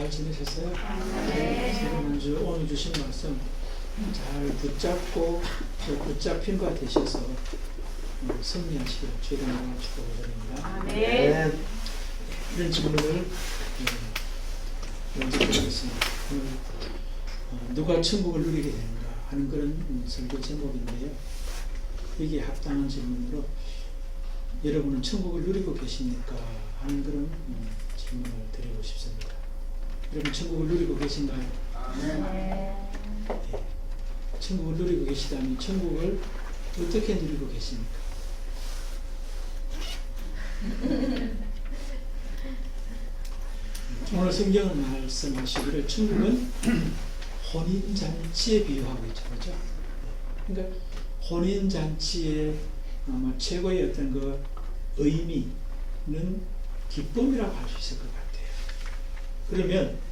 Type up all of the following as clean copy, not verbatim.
잘 지내셨어요? 네. 새로운 주 오늘 주신 말씀 잘 붙잡고 또 붙잡힌 바 되셔서 승리하시길 주의 이름으로 축복드립니다. 네. 이런 질문을 먼저 드리겠습니다. 오늘 누가 천국을 누리게 되는가 하는 그런 설교 제목인데요. 여기에 합당한 질문으로 여러분은 천국을 누리고 계십니까? 하는 그런 질문을 드리고 싶습니다. 여러분 천국을 누리고 계신가요? 네. 천국을 누리고 계시다면 천국을 어떻게 누리고 계십니까? 오늘 성경은 말씀하시기를 천국은 혼인잔치에 비유하고 있죠. 그렇죠? 그러니까 혼인잔치의 최고의 어떤 그 의미는 기쁨이라고 할 수 있을 것 같아요. 그러면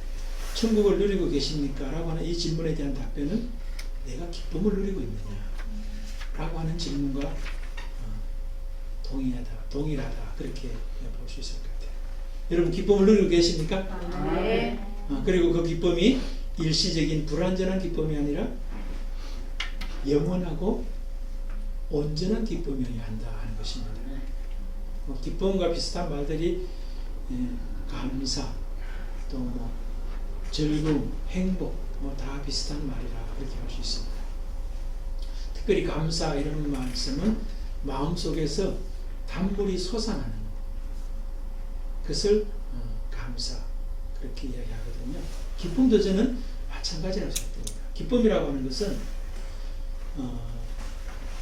천국을 누리고 계십니까? 라고 하는 이 질문에 대한 답변은 내가 기쁨을 누리고 있느냐? 라고 하는 질문과 동일하다 그렇게 볼 수 있을 것 같아요. 여러분 기쁨을 누리고 계십니까? 네. 그리고 그 기쁨이 일시적인 불완전한 기쁨이 아니라 영원하고 온전한 기쁨이어야 한다 하는 것입니다. 기쁨과 비슷한 말들이 감사, 또 즐거움, 행복 다 비슷한 말이라 그렇게 할 수 있습니다. 특별히 감사 이런 말씀은 마음속에서 단물이 솟아나는 것을 감사 그렇게 이야기하거든요. 기쁨도 저는 마찬가지라고 생각합니다. 기쁨이라고 하는 것은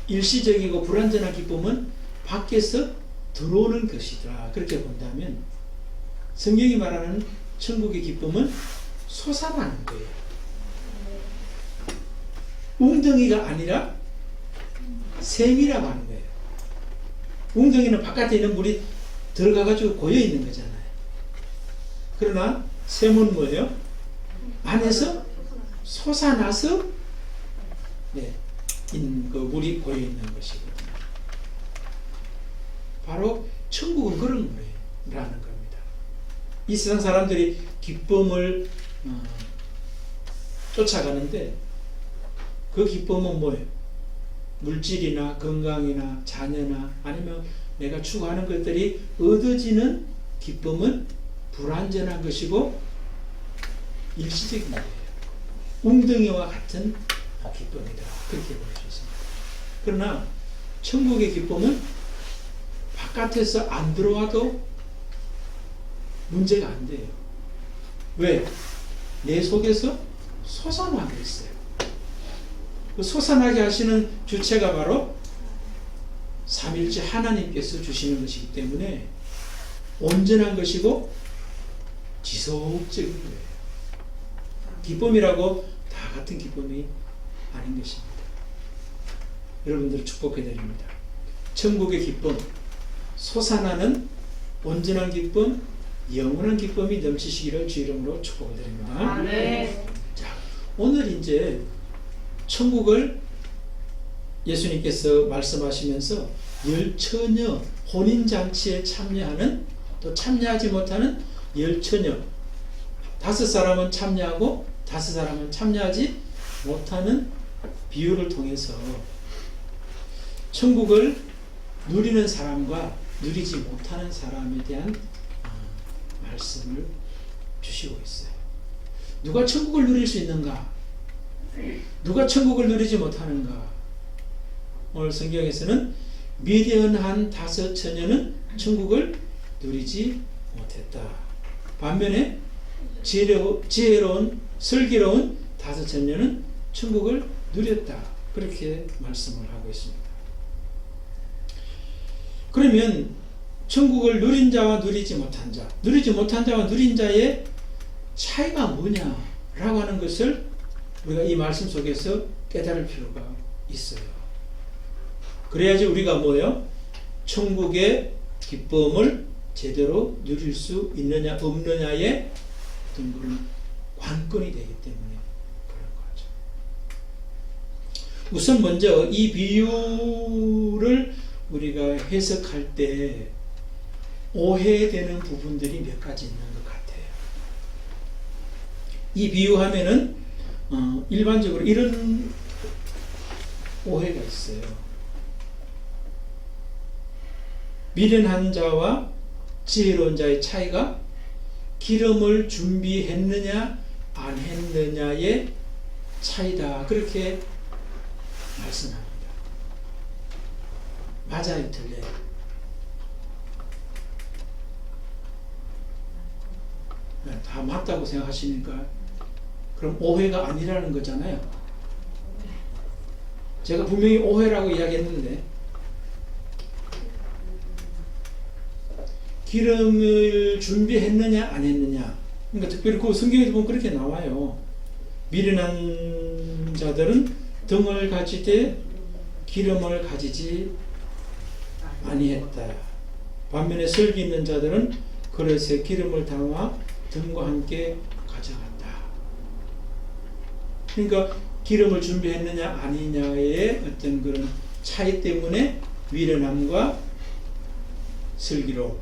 일시적이고 불완전한 기쁨은 밖에서 들어오는 것이다. 그렇게 본다면 성경이 말하는 천국의 기쁨은 솟아나는 거예요. 웅덩이가 아니라 샘이라고 하는 거예요. 웅덩이는 바깥에 있는 물이 들어가가지고 고여있는 거잖아요. 그러나 샘은 뭐예요? 안에서 솟아나서 그 물이 고여있는 것이거든요. 바로 천국은 그런 거예요. 라는 겁니다. 이 세상 사람들이 기쁨을 쫓아가는데 그 기쁨은 뭐예요? 물질이나 건강이나 자녀나 아니면 내가 추구하는 것들이 얻어지는 기쁨은 불완전한 것이고 일시적인 거예요. 웅덩이와 같은 기쁨이다. 그렇게 볼 수 있습니다. 그러나 천국의 기쁨은 바깥에서 안 들어와도 문제가 안 돼요. 왜? 내 속에서 솟아나고 있어요. 그 솟아나게 하시는 주체가 바로 삼일째 하나님께서 주시는 것이기 때문에 온전한 것이고 지속적인 거예요. 기쁨이라고 다 같은 기쁨이 아닌 것입니다. 여러분들을 축복해 드립니다. 천국의 기쁨, 솟아나는 온전한 기쁨, 영원한 기쁨이 넘치시기를 주 이름으로 축복해 드립니다. 네. 자, 오늘 이제 천국을 예수님께서 말씀하시면서 열처녀 혼인잔치에 참여하는 또 참여하지 못하는 열처녀 5사람은 참여하고 5사람은 참여하지 못하는 비유를 통해서 천국을 누리는 사람과 누리지 못하는 사람에 대한 말씀을 주시고 있어요. 누가 천국을 누릴 수 있는가? 누가 천국을 누리지 못하는가? 오늘 성경에서는 미련한 5처녀는 천국을 누리지 못했다. 반면에 지혜로운 슬기로운 5처녀는 천국을 누렸다. 그렇게 말씀을 하고 있습니다. 그러면 천국을 누린 자와 누리지 못한 자, 누리지 못한 자와 누린 자의 차이가 뭐냐라고 하는 것을 우리가 이 말씀 속에서 깨달을 필요가 있어요. 그래야지 우리가 뭐예요? 천국의 기쁨을 제대로 누릴 수 있느냐 없느냐의 어떤 그런 관건이 되기 때문에 그런 거죠. 우선 먼저 이 비유를 우리가 해석할 때 오해되는 부분들이 몇 가지 있는 것 같아요. 이 비유하면은 일반적으로 이런 오해가 있어요. 미련한 자와 지혜로운 자의 차이가 기름을 준비했느냐 안 했느냐의 차이다. 그렇게 말씀합니다. 맞아요, 틀려요? 다 맞다고 생각하시니까 그럼 오해가 아니라는 거잖아요. 제가 분명히 오해라고 이야기했는데 기름을 준비했느냐 안 했느냐, 그러니까 특별히 그 성경에도 보면 그렇게 나와요. 미련한 자들은 등을 가지되 기름을 가지지 아니했다. 반면에 슬기 있는 자들은 그릇에 기름을 담아 등과 함께 가져갔다. 그러니까 기름을 준비했느냐 아니냐의 어떤 그런 차이 때문에 미련함과 슬기로움,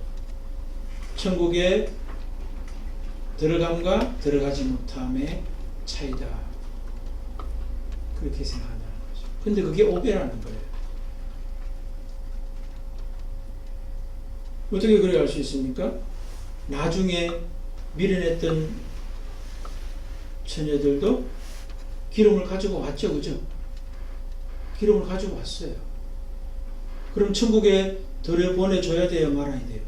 천국에 들어감과 들어가지 못함의 차이다. 그렇게 생각한다는 거죠. 근데 그게 오해라는 거예요. 어떻게 그렇게 할 수 있습니까? 나중에 미련했던 처녀들도 기름을 가지고 왔죠, 그죠? 기름을 가지고 왔어요. 그럼 천국에 들여보내줘야 돼요, 말아야 돼요?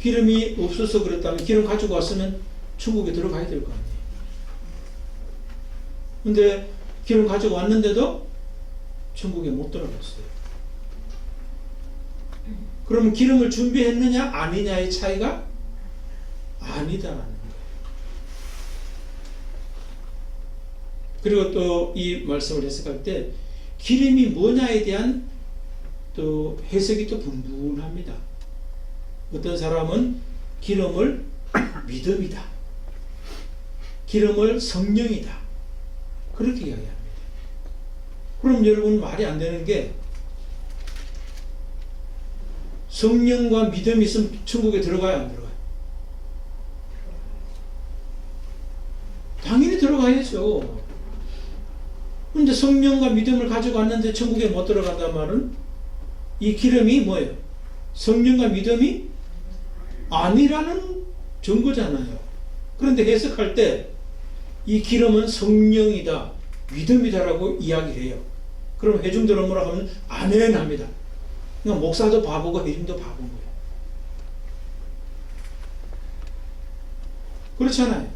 기름이 없어서 그랬다면 기름 가지고 왔으면 천국에 들어가야 될 거 아니에요. 근데 기름 가지고 왔는데도 천국에 못 들어갔어요. 그러면 기름을 준비했느냐 아니냐의 차이가 아니다라는 거예요. 그리고 또 이 말씀을 해석할 때 기름이 뭐냐에 대한 또 해석이 또 분분합니다. 어떤 사람은 기름을 믿음이다, 기름을 성령이다, 그렇게 이야기합니다. 그럼 여러분 말이 안 되는 게 성령과 믿음이 있으면 천국에 들어가야 안 들어가요? 당연히 들어가야죠. 그런데 성령과 믿음을 가지고 왔는데 천국에 못 들어간다는 말은 이 기름이 뭐예요? 성령과 믿음이 아니라는 증거잖아요. 그런데 해석할 때 이 기름은 성령이다, 믿음이다라고 이야기를 해요. 그럼 회중들은 뭐라고 하면 아멘 합니다. 그러니까 목사도 바보고 회중도 바보인 거예요. 그렇잖아요.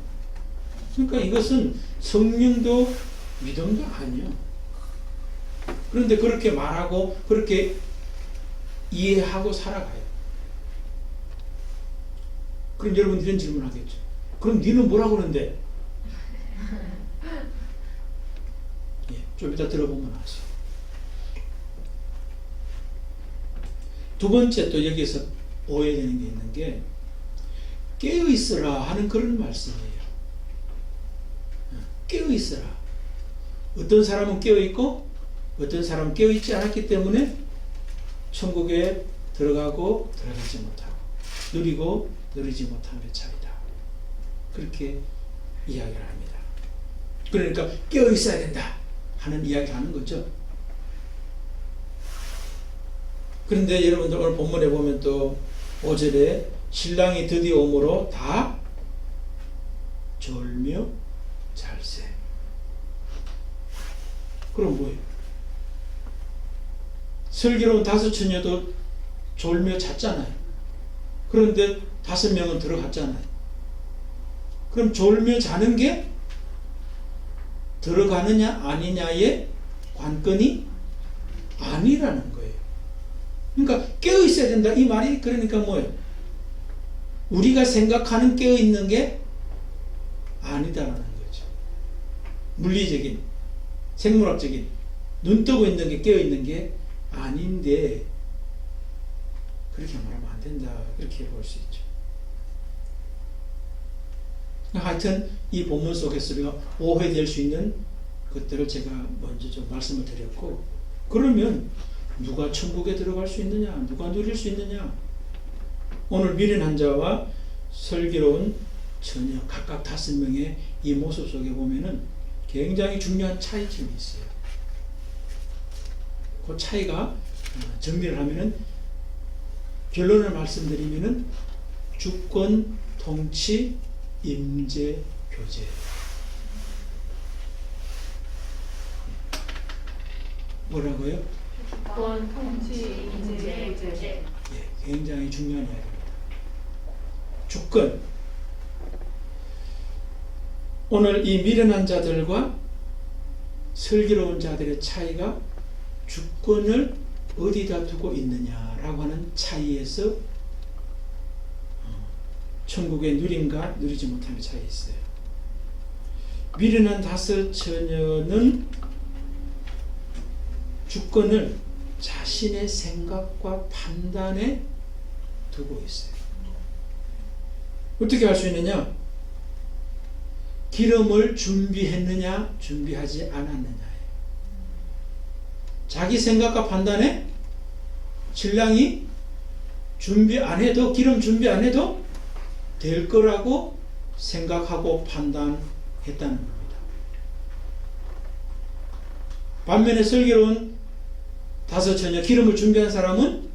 그러니까 이것은 성령도 믿음도 아니에요. 그런데 그렇게 말하고 그렇게 이해하고 살아가요. 그럼 여러분 이런 질문 하겠죠. 그럼 니는 뭐라고 그러는데? 예, 좀 이따 들어보면 아세요. 두 번째 또 여기서 오해되는 게 있는 게 깨어있으라 하는 그런 말씀이에요. 깨어있으라. 어떤 사람은 깨어있고 어떤 사람은 깨어있지 않았기 때문에 천국에 들어가고 들어가지 못하고 누리고 누리지 못함의 차이다. 그렇게 이야기를 합니다. 그러니까 깨어있어야 된다 하는 이야기를 하는 거죠. 그런데 여러분들 오늘 본문에 보면 또 5절에 신랑이 드디어 오므로 다 졸며 잘세. 그럼 뭐예요? 슬기로운 5 처녀도 졸며 잤잖아요. 그런데 5명은 들어갔잖아요. 그럼 졸며 자는 게 들어가느냐 아니냐의 관건이 아니라는 거예요. 그러니까 깨어 있어야 된다 이 말이 그러니까 뭐예요? 우리가 생각하는 깨어 있는 게 아니다라는 거죠. 물리적인, 생물학적인 눈 뜨고 있는 게 깨어 있는 게 아닌데 그렇게 말하면 안 된다. 그렇게 볼 수 있죠. 하여튼 이 본문 속에서 우리가 오해될 수 있는 것들을 제가 먼저 좀 말씀을 드렸고, 그러면 누가 천국에 들어갈 수 있느냐? 누가 누릴 수 있느냐? 오늘 미련한 자와 슬기로운 처녀 각각 5명의 이 모습 속에 보면은 굉장히 중요한 차이점이 있어요. 그 차이가 정리를 하면은 결론을 말씀드리면은 주권, 통치, 임재, 교제. 뭐라고요? 주권, 통치, 임재, 교제. 예, 굉장히 중요한 이야기입니다. 주권. 오늘 이 미련한 자들과 슬기로운 자들의 차이가 주권을 어디다 두고 있느냐라고 하는 차이에서 천국의 누림과 누리지 못함의 차이 있어요. 미련한 5 처녀는 주권을 자신의 생각과 판단에 두고 있어요. 어떻게 할 수 있느냐? 기름을 준비했느냐, 준비하지 않았느냐예요. 자기 생각과 판단에 신랑이 준비 안 해도, 기름 준비 안 해도 될 거라고 생각하고 판단했다는 겁니다. 반면에 슬기로운 5 처녀, 기름을 준비한 사람은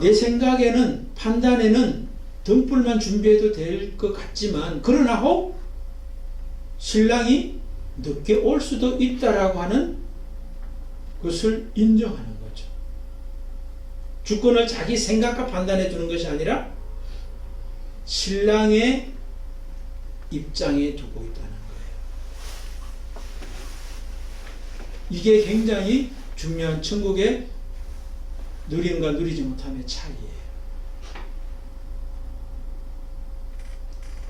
내 생각에는, 판단에는 등불만 준비해도 될 것 같지만, 그러나 혹 신랑이 늦게 올 수도 있다라고 하는 것을 인정하는 거죠. 주권을 자기 생각과 판단에 두는 것이 아니라 신랑의 입장에 두고 있다는 거예요. 이게 굉장히 중요한 천국의 누림과 누리지 못함의 차이예요.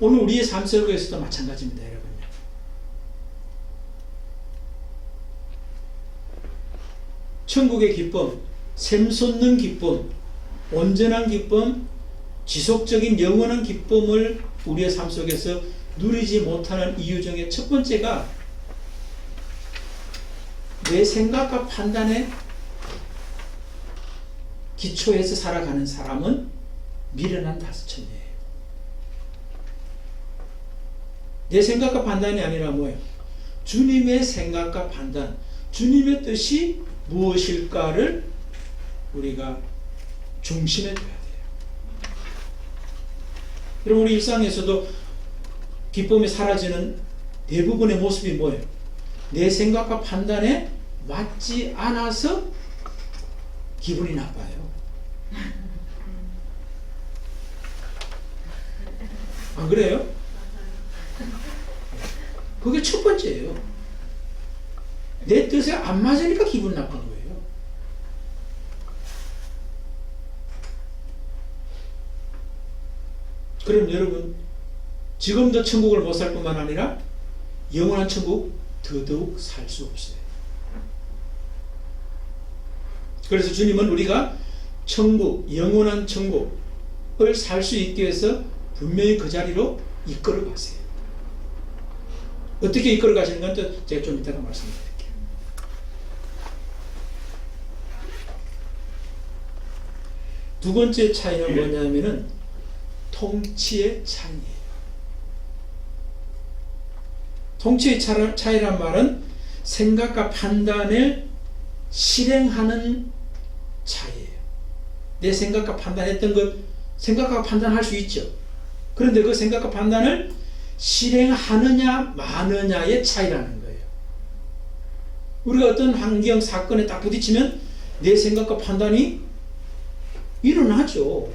오늘 우리의 삶 속에서도 마찬가지입니다, 여러분요. 천국의 기쁨, 샘솟는 기쁨, 온전한 기쁨, 지속적인 영원한 기쁨을 우리의 삶 속에서 누리지 못하는 이유 중에 첫 번째가 내 생각과 판단에 기초해서 살아가는 사람은 미련한 5 처녀예요. 내 생각과 판단이 아니라 뭐예요? 주님의 생각과 판단, 주님의 뜻이 무엇일까를 우리가 중심에 둬야 돼요. 여러분, 우리 일상에서도 기쁨이 사라지는 대부분의 모습이 뭐예요? 내 생각과 판단에 맞지 않아서 기분이 나빠요. 안 그래요? 그게 첫 번째예요. 내 뜻에 안 맞으니까 기분 나쁜 거예요. 그럼 여러분, 지금도 천국을 못 살 뿐만 아니라 영원한 천국 더더욱 살 수 없어요. 그래서 주님은 우리가 천국, 영원한 천국을 살 수 있게 해서 분명히 그 자리로 이끌어 가세요. 어떻게 이끌어 가시는 건 제가 좀 이따가 말씀드릴게요. 두 번째 차이는 뭐냐면은 통치의 차이예요. 통치의 차이란 말은 생각과 판단을 실행하는 차이예요. 내 생각과 판단했던 것, 생각과 판단할 수 있죠. 그런데 그 생각과 판단을 실행하느냐 마느냐의 차이라는 거예요. 우리가 어떤 환경, 사건에 딱 부딪히면 내 생각과 판단이 일어나죠.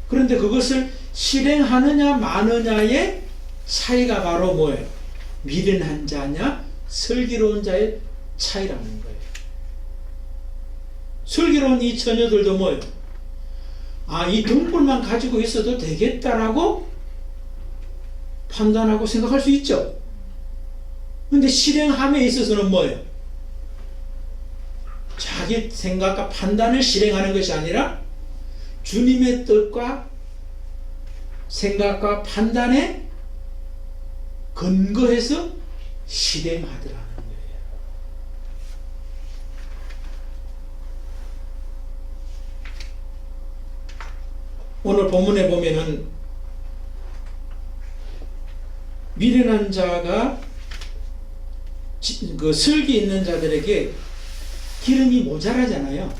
그런데 그것을 실행하느냐 마느냐의 차이가 바로 뭐예요? 미련한 자냐 슬기로운 자의 차이라는 거예요. 슬기로운 이 처녀들도 뭐예요? 이 등불만 가지고 있어도 되겠다라고 판단하고 생각할 수 있죠. 근데 실행함에 있어서는 뭐예요? 자기 생각과 판단을 실행하는 것이 아니라 주님의 뜻과 생각과 판단에 근거해서 실행하더라는 거예요. 오늘 본문에 보면은 미련한 자가 그 슬기 있는 자들에게 기름이 모자라잖아요.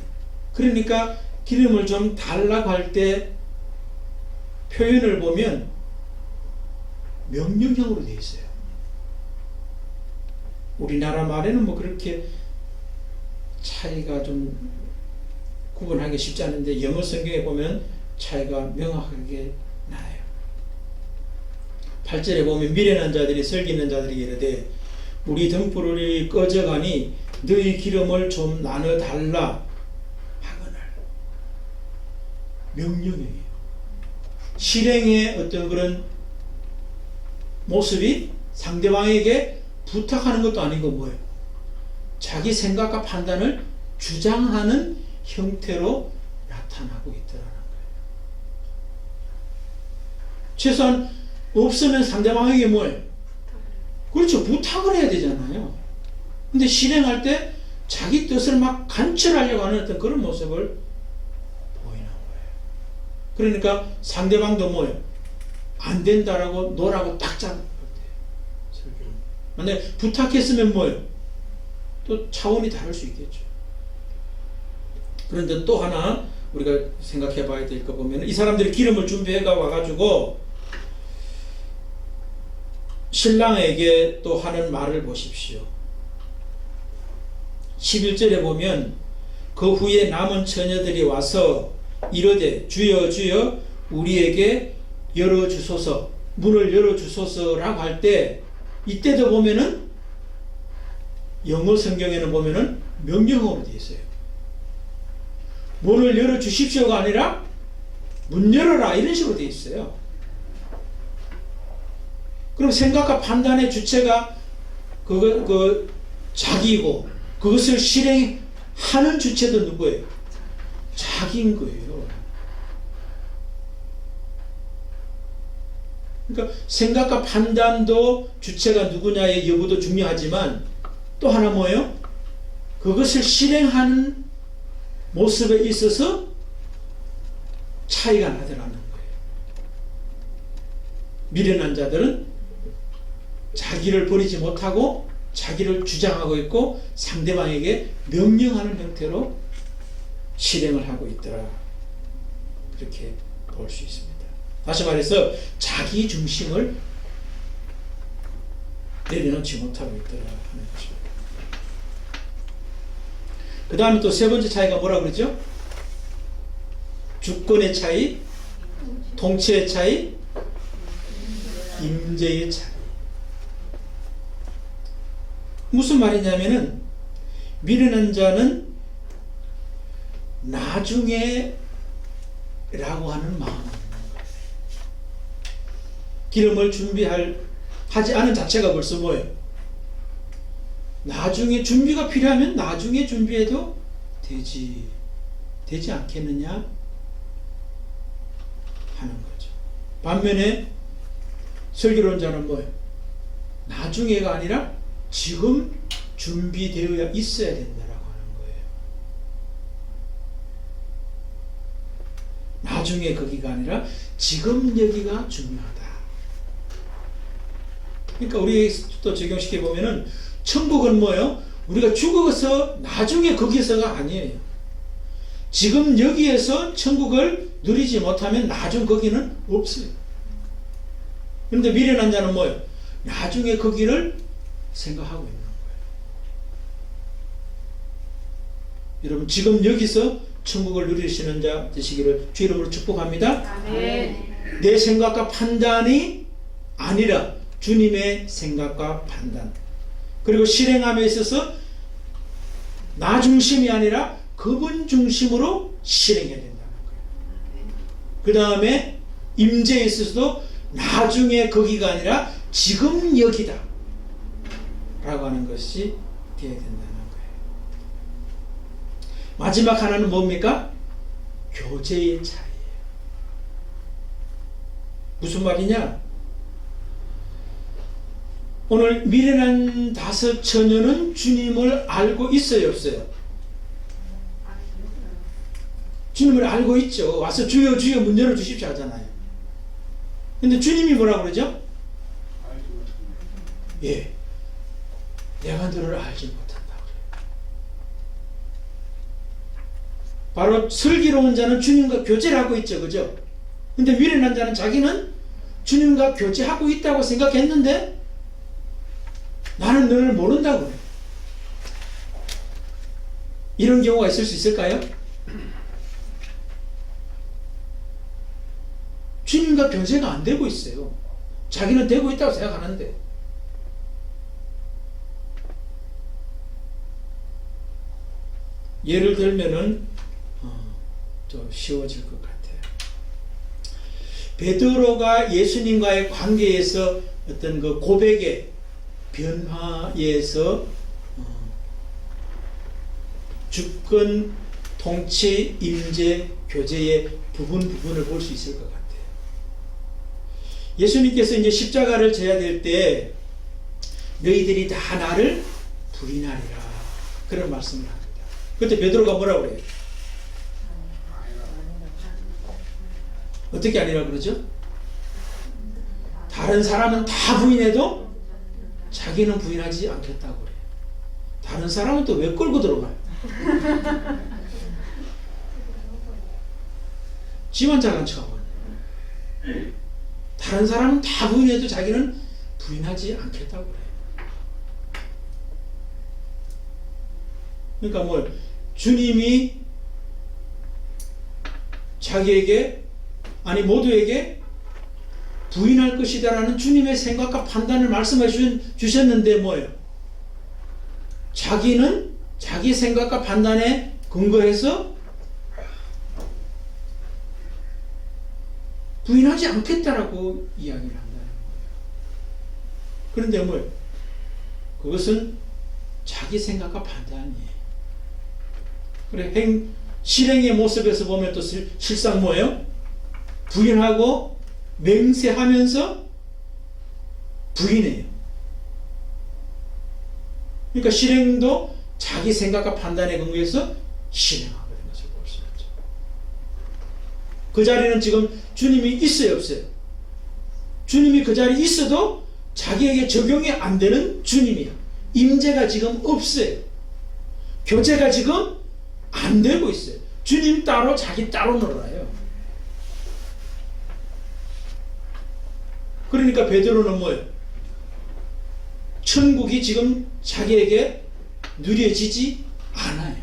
그러니까 기름을 좀 달라고 할 때 표현을 보면 명령형으로 되어 있어요. 우리나라 말에는 뭐 그렇게 차이가 좀 구분하기 쉽지 않은데 영어 성경에 보면 차이가 명확하게 나요. 8절에 보면 미련한 자들이 슬기 있는 자들에게 이르되 우리 등불이 꺼져가니 너희 기름을 좀 나눠 달라 하거늘. 명령이에요. 실행의 어떤 그런 모습이 상대방에게 부탁하는 것도 아니고 뭐예요? 자기 생각과 판단을 주장하는 형태로 나타나고 있더라는 거예요. 최소한 없으면 상대방에게 뭐예요? 그렇죠. 부탁을 해야 되잖아요. 근데 실행할 때 자기 뜻을 막 관철하려고 하는 어떤 그런 모습을 보이는 거예요. 그러니까 상대방도 뭐예요? 안 된다라고 노라고 딱 잡는 거예요. 만약에 부탁했으면 뭐예요? 또 차원이 다를 수 있겠죠. 그런데 또 하나 우리가 생각해 봐야 될 거 보면 이 사람들이 기름을 준비해가 와가지고 신랑에게 또 하는 말을 보십시오. 11절에 보면 그 후에 남은 처녀들이 와서 이르되 주여 주여 우리에게 열어주소서, 문을 열어주소서라고 할 때 이때도 보면은 영어 성경에는 보면은 명령어로 되어 있어요. 문을 열어주십시오가 아니라 문 열어라 이런 식으로 되어 있어요. 그럼 생각과 판단의 주체가 자기이고 그것을 실행하는 주체도 누구예요? 자기인 거예요. 그러니까 생각과 판단도 주체가 누구냐의 여부도 중요하지만 또 하나 뭐예요? 그것을 실행하는 모습에 있어서 차이가 나더라는 거예요. 미련한 자들은 자기를 버리지 못하고 자기를 주장하고 있고 상대방에게 명령하는 형태로 실행을 하고 있더라. 그렇게 볼 수 있습니다. 다시 말해서 자기 중심을 내려놓지 못하고 있더라 하는 거죠. 그 다음에 또 세 번째 차이가 뭐라 그러죠? 주권의 차이, 통치의 차이, 임재의 차이. 무슨 말이냐면은 미련한 자는 나중에 라고 하는 마음이 있는 거예요. 기름을 하지 않은 자체가 벌써 뭐예요? 나중에 준비가 필요하면 나중에 준비해도 되지 않겠느냐 하는 거죠. 반면에 설교론자는 뭐예요? 나중에가 아니라 지금 준비되어야 있어야 된다라고 하는 거예요. 나중에 거기가 아니라 지금 여기가 중요하다. 그러니까 우리 또 적용시켜 보면은 천국은 뭐예요? 우리가 죽어서 나중에 거기서가 아니에요. 지금 여기에서 천국을 누리지 못하면 나중 거기는 없어요. 그런데 미련한 자는 뭐예요? 나중에 거기를 생각하고 있는 거예요. 여러분 지금 여기서 천국을 누리시는 자 되시기를 주 이름으로 축복합니다. 아멘. 내 생각과 판단이 아니라 주님의 생각과 판단, 그리고 실행함에 있어서 나 중심이 아니라 그분 중심으로 실행해야 된다는 거예요. 그 다음에 임재에 있어서도 나중에 거기가 아니라 지금 여기다 라고 하는 것이 되어야 된다는 거예요. 마지막 하나는 뭡니까? 교제의 차이예요. 무슨 말이냐? 오늘 미련한 5 처녀는 주님을 알고 있어요, 없어요? 주님을 알고 있죠. 와서 주여 주여 문 열어주십시오 하잖아요. 근데 주님이 뭐라고 그러죠? 예, 내가 너를 알지 못한다 그래요. 바로 슬기로운 자는 주님과 교제를 하고 있죠. 그죠? 근데 미련한 자는 자기는 주님과 교제하고 있다고 생각했는데 나는 너를 모른다고 그래요. 이런 경우가 있을 수 있을까요? 주님과 교제가 안 되고 있어요. 자기는 되고 있다고 생각하는데. 예를 들면은 좀 쉬워질 것 같아요. 베드로가 예수님과의 관계에서 어떤 그 고백의 변화에서 주권, 통치, 임재, 교제의 부분을 볼 수 있을 것 같아요. 예수님께서 이제 십자가를 져야 될 때 너희들이 다 나를 부인하리라 그런 말씀을 합니다. 그때 베드로가 뭐라고 그래요? 어떻게 아니라 그러죠? 다른 사람은 다 부인해도 자기는 부인하지 않겠다고 그래요. 다른 사람은 또 왜 끌고 들어가요? 지만 잘난 척하고 다른 사람은 다 부인해도 자기는 부인하지 않겠다고 그래요. 그러니까 뭐 주님이 자기에게 아니 모두에게 부인할 것이다라는 주님의 생각과 판단을 말씀해 주셨는데 뭐예요? 자기는 자기 생각과 판단에 근거해서 부인하지 않겠다라고 이야기를 한다는 거예요. 그런데 뭐예요? 그것은 자기 생각과 판단이에요. 그래, 실행의 모습에서 보면 또 실상 뭐예요? 부인하고 맹세하면서 부인해요. 그러니까 실행도 자기 생각과 판단에 근거해서 실행하게 된 것을 볼 수 있죠. 그 자리는 지금 주님이 있어요, 없어요? 주님이 그 자리에 있어도 자기에게 적용이 안 되는 주님이에요. 임재가 지금 없어요. 교제가 지금 안 되고 있어요. 주님 따로 자기 따로 놀아요. 그러니까 베드로는 뭐예요? 천국이 지금 자기에게 누려지지 않아요.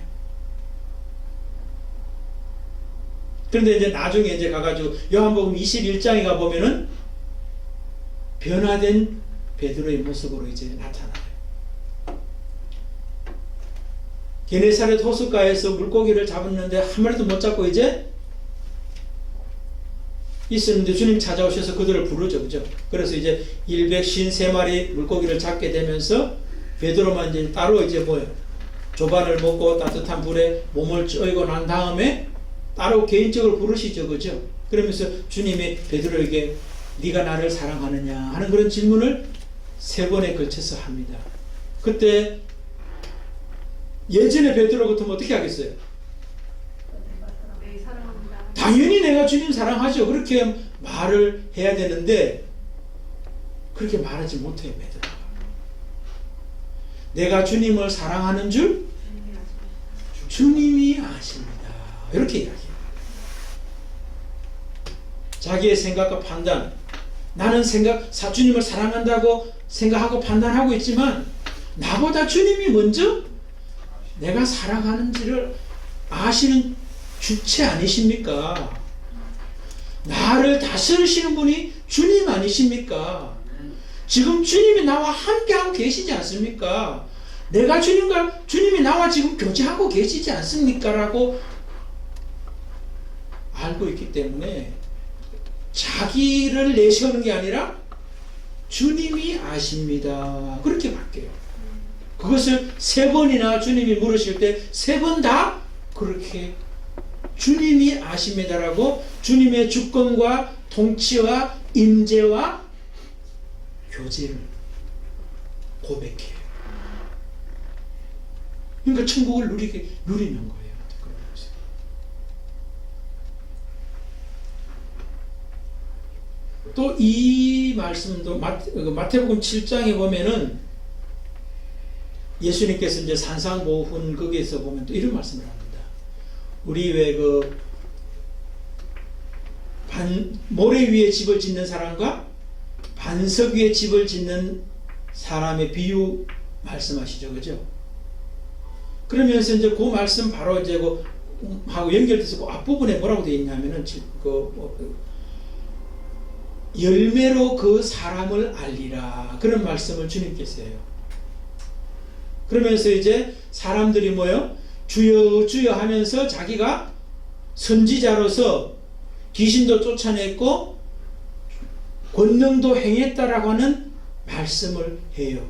그런데 이제 나중에 이제 가가지고 요한복음 21장에 가보면은 변화된 베드로의 모습으로 이제 나타나요. 게네사렛 호숫가에서 물고기를 잡았는데 한 마리도 못 잡고 이제 있었는데 주님 찾아오셔서 그들을 부르죠. 그죠? 그래서 이제 153마리 물고기를 잡게 되면서 베드로만 이제 따로 이제 뭐예요? 조반을 먹고 따뜻한 불에 몸을 쪄이고 난 다음에 따로 개인적으로 부르시죠. 그죠? 그러면서 주님이 베드로에게 네가 나를 사랑하느냐 하는 그런 질문을 3번에 걸쳐서 합니다. 그때 예전에 베드로 같으면 어떻게 하겠어요? 네, 사랑합니다. 당연히 내가 주님 사랑하죠. 그렇게 말을 해야 되는데 그렇게 말하지 못해요. 베드로가. 내가 주님을 사랑하는 줄 주님이 아십니다. 이렇게 이야기해요. 자기의 생각과 판단, 나는 주님을 사랑한다고 생각하고 판단하고 있지만 나보다 주님이 먼저 내가 사랑하는지를 아시는 주체 아니십니까? 나를 다스리시는 분이 주님 아니십니까? 지금 주님이 나와 함께하고 계시지 않습니까? 내가 주님이 나와 지금 교제하고 계시지 않습니까? 라고 알고 있기 때문에 자기를 내세우는 게 아니라 주님이 아십니다. 그렇게 바뀌어요. 그것을 3번이나 주님이 물으실 때 3번 다 그렇게 주님이 아십니다라고 주님의 주권과 통치와 임재와 교제를 고백해요. 그러니까 천국을 누리는 거예요. 그런 모습. 또 이 말씀도 마태복음 7장에 보면은 예수님께서 이제 산상보훈 거기에서 보면 또 이런 말씀을 합니다. 우리 왜 모래 위에 집을 짓는 사람과 반석 위에 집을 짓는 사람의 비유 말씀하시죠, 그죠? 그러면서 이제 그 말씀 바로 이제 하고 연결돼서 그 앞부분에 뭐라고 되어 있냐면은 열매로 그 사람을 알리라, 그런 말씀을 주님께서 해요. 그러면서 이제 사람들이 뭐요? 주여 주여 하면서 자기가 선지자로서 귀신도 쫓아냈고 권능도 행했다라고 하는 말씀을 해요.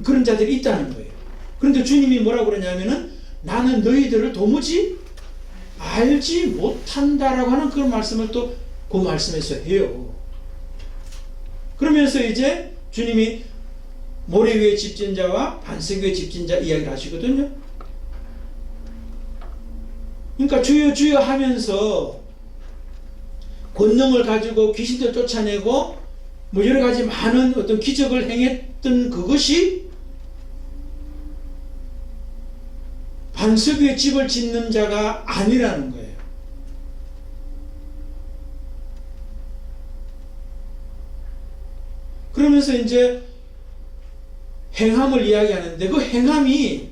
그런 자들이 있다는 거예요. 그런데 주님이 뭐라고 그러냐면은 나는 너희들을 도무지 알지 못한다라고 하는 그런 말씀을 또 그 말씀에서 해요. 그러면서 이제 주님이 모래 위에 집 짓는 자와 반석 위에 집 짓는 자 이야기를 하시거든요. 그러니까 주여 주여 하면서 권능을 가지고 귀신들 쫓아내고 뭐 여러 가지 많은 어떤 기적을 행했던 그것이 반석 위에 집을 짓는 자가 아니라는 거예요. 그러면서 이제 행함을 이야기하는데 그 행함이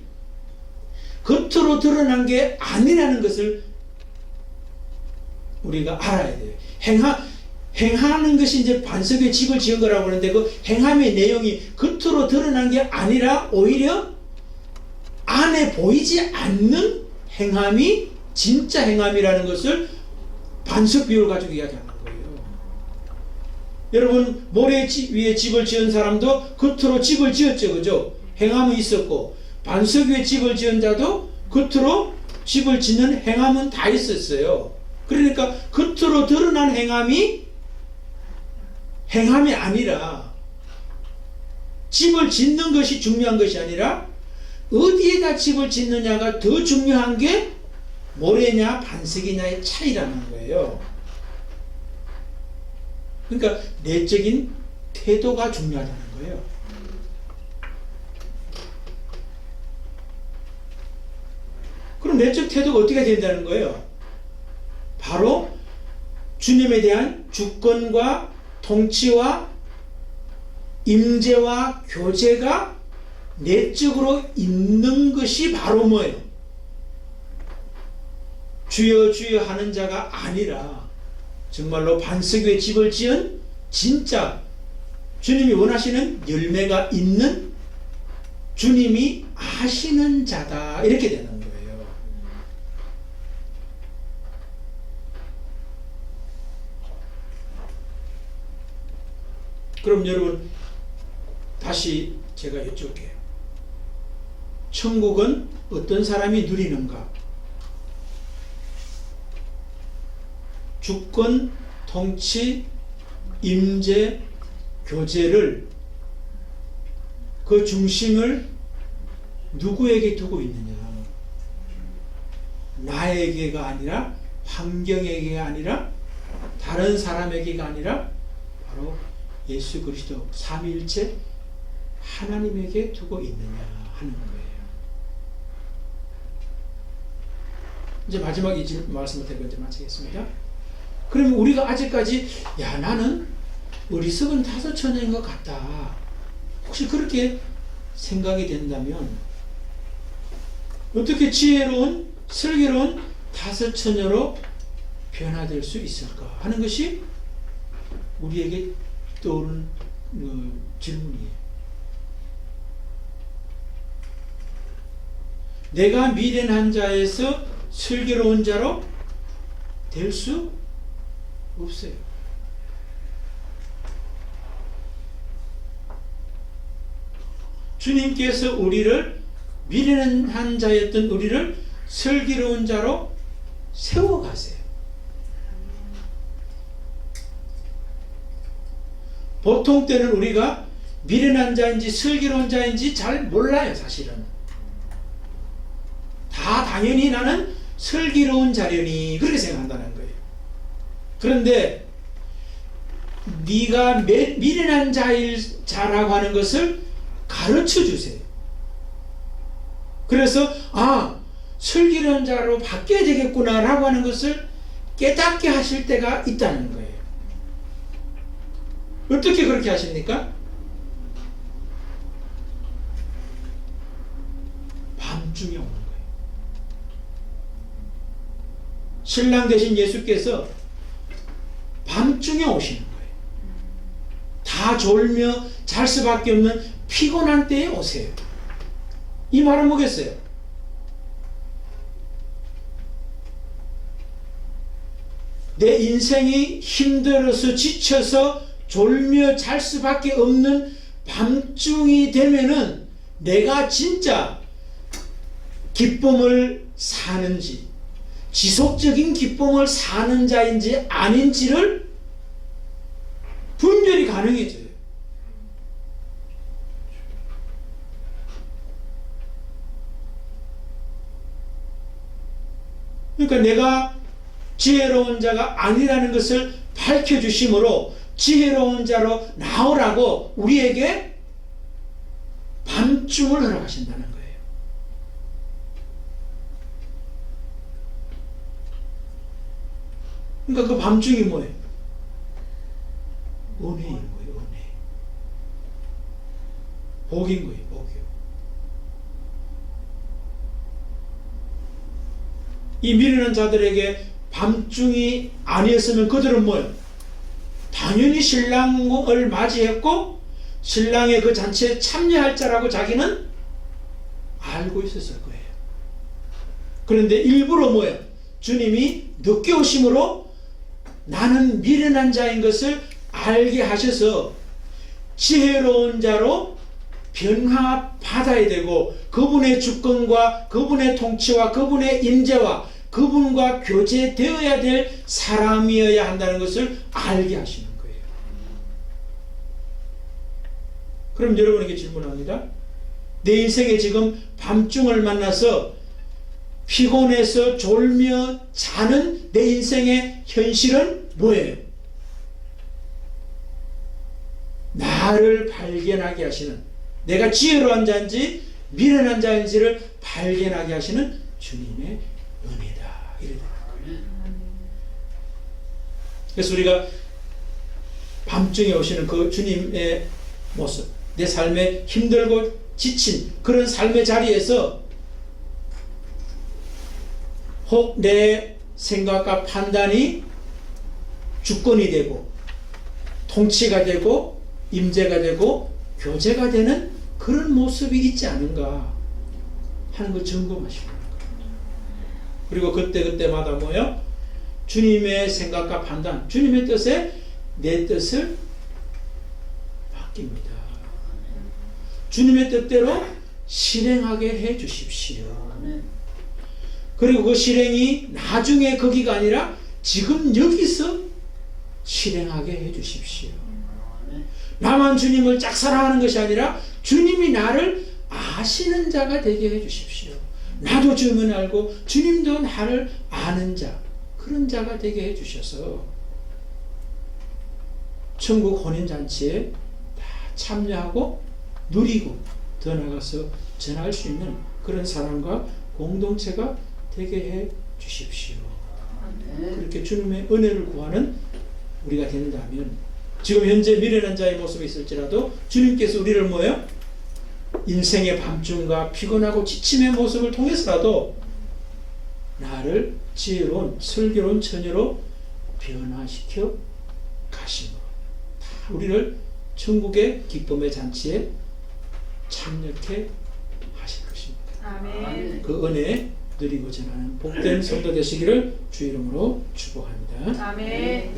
겉으로 드러난 게 아니라는 것을 우리가 알아야 돼요. 행하는 것이 이제 반석 위에 집을 지은 거라고 하는데 그 행함의 내용이 겉으로 드러난 게 아니라 오히려 안에 보이지 않는 행함이 진짜 행함이라는 것을 반석 비유를 가지고 이야기하는 거예요. 여러분, 모래 위에 집을 지은 사람도 겉으로 집을 지었죠, 그죠? 행함은 있었고 반석 위에 집을 지은 자도 겉으로 집을 짓는 행함은 다 있었어요. 그러니까 겉으로 드러난 행함이 아니라 집을 짓는 것이 중요한 것이 아니라 어디에다 집을 짓느냐가 더 중요한 게 모래냐 반석이냐의 차이라는 거예요. 그러니까 내적인 태도가 중요하다는 거예요. 그럼 내적 태도가 어떻게 된다는 거예요? 바로 주님에 대한 주권과 통치와 임재와 교제가 내적으로 있는 것이 바로 뭐예요? 주여 주여 하는 자가 아니라 정말로 반석 위에 집을 지은 진짜 주님이 원하시는 열매가 있는 주님이 아시는 자다, 이렇게 되는 거예요. 그럼 여러분 다시 제가 여쭤볼게요. 천국은 어떤 사람이 누리는가? 주권, 통치, 임재, 교제를 그 중심을 누구에게 두고 있느냐? 나에게가 아니라, 환경에게가 아니라, 다른 사람에게가 아니라 바로 예수 그리스도 삼위일체 하나님에게 두고 있느냐 하는 거예요. 이제 마지막 이 말씀을 드리고 이제 마치겠습니다. 그러면 우리가 아직까지 나는 어리석은 다섯처녀인 것 같다, 혹시 그렇게 생각이 된다면 어떻게 지혜로운 슬기로운 다섯처녀로 변화될 수 있을까 하는 것이 우리에게 떠오르는 질문이에요. 내가 미련한 자에서 슬기로운 자로 될 수 없어요. 주님께서 우리를, 미련한 자였던 우리를 슬기로운 자로 세워가세요. 보통 때는 우리가 미련한 자인지 슬기로운 자인지 잘 몰라요. 사실은 다 당연히 나는 슬기로운 자려니 그렇게 생각한다는 거예요. 그런데 네가 미련한 자라고 하는 것을 가르쳐 주세요. 그래서 슬기로운 자로 바뀌어야 되겠구나 라고 하는 것을 깨닫게 하실 때가 있다는 거예요. 어떻게 그렇게 하십니까? 밤중에 오는 거예요. 신랑 되신 예수께서 밤중에 오시는 거예요. 다 졸며 잘 수밖에 없는 피곤한 때에 오세요. 이 말은 뭐겠어요? 내 인생이 힘들어서 지쳐서 졸며 잘 수밖에 없는 밤중이 되면은 내가 진짜 기쁨을 사는지, 지속적인 기쁨을 사는 자인지 아닌지를 분별이 가능해져요. 그러니까 내가 지혜로운 자가 아니라는 것을 밝혀주심으로 지혜로운 자로 나오라고 우리에게 밤중을 허락하신다는 거예요. 그러니까 그 밤중이 뭐예요? 은혜인 거예요. 은혜. 복인 거예요. 복이요. 이 미련한 자들에게 밤중이 아니었으면 그들은 뭐예요? 당연히 신랑을 맞이했고 신랑의 그 잔치에 참여할 자라고 자기는 알고 있었을 거예요. 그런데 일부러 뭐예요? 주님이 늦게 오심으로 나는 미련한 자인 것을 알게 하셔서 지혜로운 자로 변화받아야 되고 그분의 주권과 그분의 통치와 그분의 임재와 그분과 교제되어야 될 사람이어야 한다는 것을 알게 하시는 거예요. 그럼 여러분에게 질문합니다. 내 인생에 지금 밤중을 만나서 피곤해서 졸며 자는 내 인생의 현실은 뭐예요? 나를 발견하게 하시는, 내가 지혜로운 자인지 미련한 자인지를 발견하게 하시는 주님의 은혜다. 이래 되는 거예요. 그래서 우리가 밤중에 오시는 그 주님의 모습, 내 삶에 힘들고 지친 그런 삶의 자리에서 혹 내 생각과 판단이 주권이 되고 통치가 되고 임재가 되고 교제가 되는 그런 모습이 있지 않은가 하는 걸 점검하시는 거예요. 그리고 그때마다 뭐요? 주님의 생각과 판단, 주님의 뜻에 내 뜻을 맡깁니다. 주님의 뜻대로 실행하게 해 주십시오. 그리고 그 실행이 나중에 거기가 아니라 지금 여기서 실행하게 해 주십시오. 나만 주님을 짝사랑하는 것이 아니라 주님이 나를 아시는 자가 되게 해 주십시오. 나도 주님을 알고 주님도 나를 아는 자, 그런 자가 되게 해 주셔서 천국 혼인잔치에 다 참여하고 누리고 더 나가서 전할 수 있는 그런 사람과 공동체가 되게 해 주십시오. 그렇게 주님의 은혜를 구하는 우리가 된다면 지금 현재 미련한 자의 모습이 있을지라도 주님께서 우리를 뭐예요? 인생의 밤중과 피곤하고 지침의 모습을 통해서라도 나를 지혜로운 슬기로운 처녀로 변화시켜 가심으로 다 우리를 천국의 기쁨의 잔치에 참여케 하실 것입니다. 아멘. 그 은혜 누리고 전하는 복된 성도 되시기를 주 이름으로 축복합니다. 아멘.